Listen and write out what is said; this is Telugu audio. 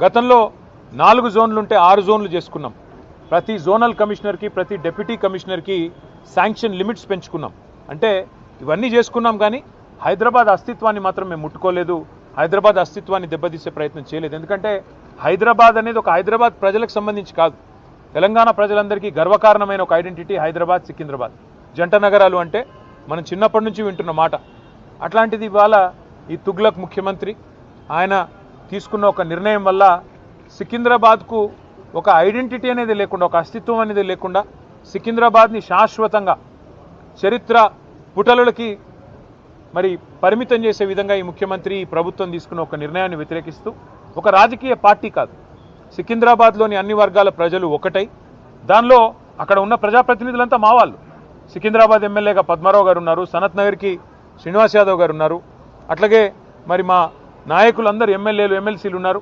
గతంలో 4 జోన్లుంటే 6 జోన్లు చేసుకున్నాం. ప్రతి జోనల్ కమిషనర్కి ప్రతి డిప్యూటీ కమిషనర్కి శాంక్షన్ లిమిట్స్ పెంచుకున్నాం. అంటే ఇవన్నీ చేసుకున్నాం కానీ హైదరాబాద్ అస్తిత్వాన్ని మాత్రం మేము ముట్టుకోలేదు. హైదరాబాద్ అస్తిత్వాన్ని దెబ్బతీసే ప్రయత్నం చేయలేదు. ఎందుకంటే హైదరాబాద్ అనేది ఒక హైదరాబాద్ ప్రజలకు సంబంధించి కాదు, తెలంగాణ ప్రజలందరికీ గర్వకారణమైన ఒక ఐడెంటిటీ హైదరాబాద్, సికింద్రాబాద్ జంట నగరాలు అంటే మనం చిన్నప్పటి నుంచి వింటున్న మాట. అట్లాంటిది ఇవాళ ఈ తుగ్లక్ ముఖ్యమంత్రి ఆయన తీసుకున్న ఒక నిర్ణయం వల్ల సికింద్రాబాద్కు ఒక ఐడెంటిటీ అనేది లేకుండా, ఒక అస్తిత్వం అనేది లేకుండా సికింద్రాబాద్ని శాశ్వతంగా చరిత్ర పుటలకి మరి పరిమితం చేసే విధంగా ఈ ముఖ్యమంత్రి ఈ ప్రభుత్వం తీసుకున్న ఒక నిర్ణయాన్ని వ్యతిరేకిస్తూ ఒక రాజకీయ పార్టీ కాదు, సికింద్రాబాద్లోని అన్ని వర్గాల ప్రజలు ఒకటై దానిలో అక్కడ ఉన్న ప్రజాప్రతినిధులంతా మా వాళ్ళు. సికింద్రాబాద్ ఎమ్మెల్యేగా పద్మారావు గారు ఉన్నారు, సనత్ నగర్కి శ్రీనివాస్ యాదవ్ గారు ఉన్నారు, అట్లాగే మరి మా నాయకులందరూ ఎమ్మెల్యేలు ఎమ్మెల్సీలు ఉన్నారు.